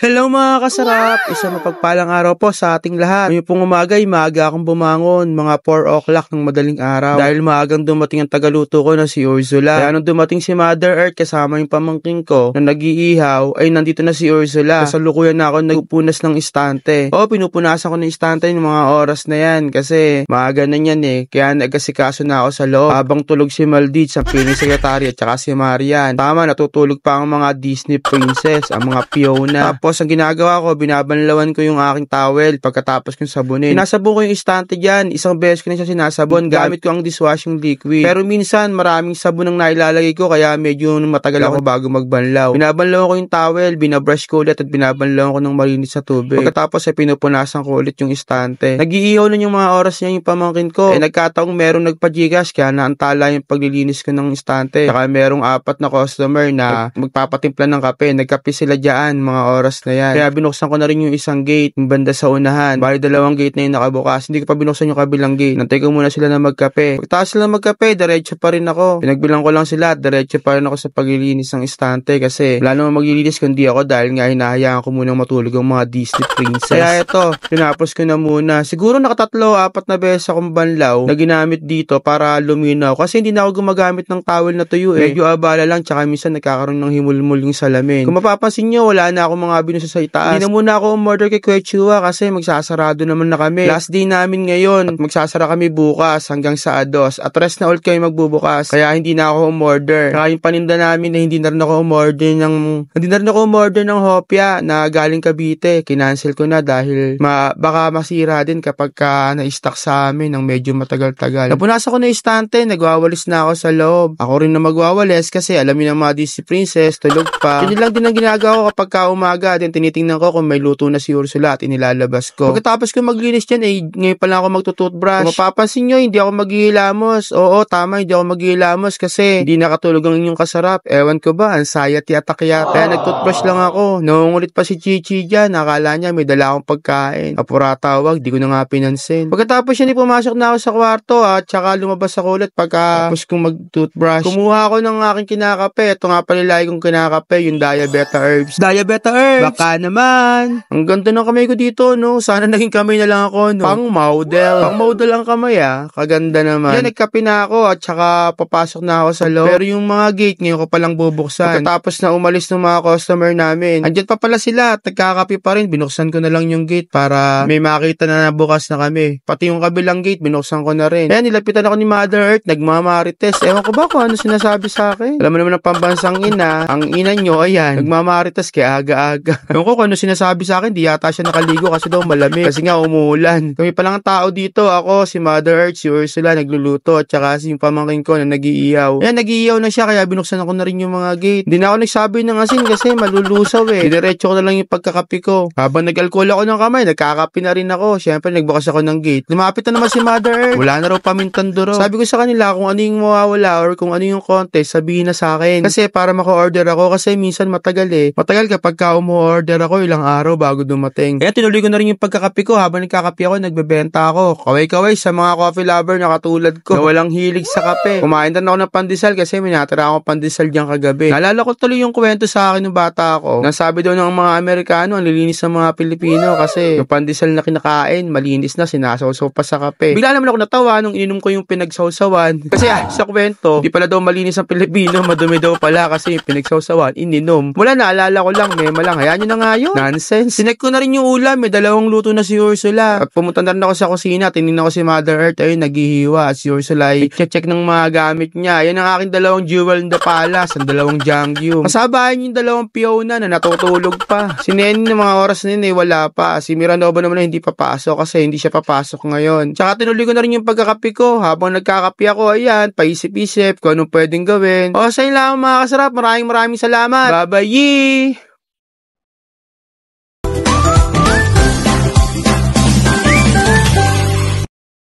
Hello mga kasarap! Isang mapagpalang araw po sa ating lahat. Ngayon pong umaga ay maaga akong bumangon, mga 4 o'clock ng madaling araw. Dahil maagang dumating ang tagaluto ko na si Ursula. Kaya nung dumating si Mother Earth kasama yung pamangkin ko na nag-iihaw, ay nandito na si Ursula. Kasalukuyan na ako nagpupunas ng istante. Pinupunasan ko ng istante ng mga oras na yan kasi maaga na yan eh. Kaya nagkasikaso na ako sa loob. Habang tulog si Malditz, ang piling sekretary at saka si Marian. Tama, natutulog pa ang mga Disney princess, ang mga Fiona. Tapos ang ginagawa ko, binabanlawan ko yung aking towel pagkatapos kong sabunin. Sinasabon ko yung istante dyan. Isang beses ko na siya sinasabon. Gamit ko ang dishwashing liquid. Pero minsan, maraming sabon ang nailalagay ko kaya medyo matagal ako bago magbanlaw. Binabanlawan ko yung towel, binabrush ko ulit at binabanlawan ko ng malinis sa tubig. Pagkatapos ay pinupunasan ko ulit yung istante. Nag-iihaw na yung mga oras niya yung pamangkin ko. Nagkataong merong nagpa-Gcash kaya naantala yung paglilinis ko ng istante. Saka merong 4 na customer na magpapatimpla ng kape. Nagkape sila dyan mga oras na yan. Kaya binuksan ko na rin yung isang gate, yung banda sa unahan. Bali 2 gate na yung nakabukas. Hindi ko pa binuksan yung kabilang gate. Nantay ko muna sila na magkape. Pagkatapos sila magkape, diretso pa rin ako. Pinagbilang ko lang sila at diretso pa rin ako sa paglilinis ng istante kasi wala naman maglilinis kundi ako dahil nga hinahayaan ko munang matulog ang mga Disney princess. Kaya ito, tinapos ko na muna. Siguro 4 na beses akong banlaw na ginamit dito para luminaw kasi hindi na ako gumagamit ng towel na tuyo eh. Medyo abala lang tsaka minsan nagkakaroon ng himulmul yung salamin. Kung mapapansin nyo, wala na ako mga binusa sa itaas. Hindi na muna ako umorder kay Quechua kasi magsasarado naman na kami. Last day namin ngayon at magsasara kami bukas hanggang sa ados at rest na ulit kayo magbubukas. Kaya hindi na ako umorder. Kaya yung paninda namin na hindi na rin ako umorder ng hopya na galing Cavite. Kinancel ko na dahil baka masira din kapag na-stock sa amin ng medyo matagal-tagal. Napunasan ko na istante, nagwawalis na ako sa loob. Ako rin na magwawalis kasi alam niyo ng mga Disney princess, tulog pa. Yun lang din ang ginagawa ko kapag umaga. Then tinitingnan ko kung may luto na si Ursula at inilalabas ko. Pagkatapos ko maglinis dyan, ngayon pa lang ako magtutoothbrush. Kung mapapansin nyo, hindi ako maghihilamos. Oo, tama, hindi ako maghihilamos kasi hindi nakatulog ang inyong kasarap. Ewan ko ba, anxiety attack yata. Kaya nagtoothbrush lang ako. Nangungulit pa si Chichi dyan. Akala niya may dala akong pagkain. Apura tawag, di ko na nga pinansin. Pagkatapos yan, pumasok na ako sa kwarto at saka lumabas ako ulit pagkatapos kong mag-toothbrush. Kumuha ako ng aking kinakape. Ito nga palilay kong kinakape, yung Diabeta Herbs. Diabeta Herbs! Baka naman! Ang ganda ng kamay ko dito, no? Sana naging kamay na lang ako, no? Pang-model ang kamay, ah. Kaganda naman. Yan, nagkape na ako at saka papasok na ako sa loob. Pero yung mga gate, ngayon ko palang bubuksan. Pagkatapos na umalis ng mga customer namin, andyan pa pala sila at nagkakape pa rin. Binuksan ko na lang yung gate para may makita na bukas na kami. Pati yung kabilang gate, binuksan ko na rin. Ayan, nilapitan ako ni Mother Earth, nagmamarites. Ewan ko ba kung ano sinasabi sa akin? Alam mo naman ang pambansang ina, ang ina nyo, ayan, nagmamarites kaya aga-aga. Ewan ko kung ano sinasabi sa akin, di yata siya nakaligo kasi daw malamig. Kasi nga umuulan. Kami pa lang ang tao dito, ako, si Mother Earth, si Ursula, nagluluto, at saka si yung pamangkin ko na nag-iiyaw. Ayan, nag-iiyaw na siya, kaya binuksan ako na rin yung mga gate. Hindi na ako nagsabi ng asin kasi malulusaw eh. Diretso ko na lang yung pagkakapi ko. Habang nag-alcohol ako ng kamay, nagkakapi na rin ako. Siyempre, nagbukas ako ng gate. Lumapit na naman si Mother Earth. Wala na raw pamintang duro. Sabi ko sa kanila, kung ano yung mawawala or kung ano yung contest, sabihin na sa akin. Kasi para maka-order ako, kasi minsan matagal eh. Matagal kapag umu-order ako, ilang araw bago dumating. Kaya tinuloy ko na rin yung pagkakapi ko. Habang nagkakapi ako, nagbebenta ako. Kaway-kaway sa mga coffee lover na katulad ko na walang hilig sa kape. Kumain din ako ng pandesal kasi minatira ako pandesal diyang kagabi. Naalala ko tuloy yung kwento sa akin ng bata ako. Nasabi daw ng mga Amerikano, ang lilinis ng mga Pilipino kasi yung pandesal na kinakain, malinis na, sinasawsaw pa sa kape. Bigla naman ako natawa nung ininom ko yung pinagsawsawan. Kasi sa kwento, di pala daw malinis ang Pilipino, madumi daw pala kasi yung pinagsawsawan, ininom. Wala, naalala ko lang, mema lang. Hayaan nyo na nga yun. Nonsense. Sinek ko na rin yung ulam, may 2 luto na si Ursula. At pumunta na rin ako sa kusina, tinignan ko si Mother Earth, ayun, naghihiwa. At si Ursula ay check ng mga gamit niya. Ayan ang aking 2 Jewel in the Palace, ang 2 Jangyum. Kasabayan yung 2 Fiona na natutulog pa. Si Nenny ng mga oras na yun wala pa. Si Miranova naman na hindi papasok kasi hindi siya papasok ngayon. Tsaka tinuloy ko na rin yung pagkakapi ko. Habang nagkakapi ako, ayan, paisip-isip kung anong pwedeng gawin. O, sa inyo lang mga kasarap. Maraming salamat. Bye-bye!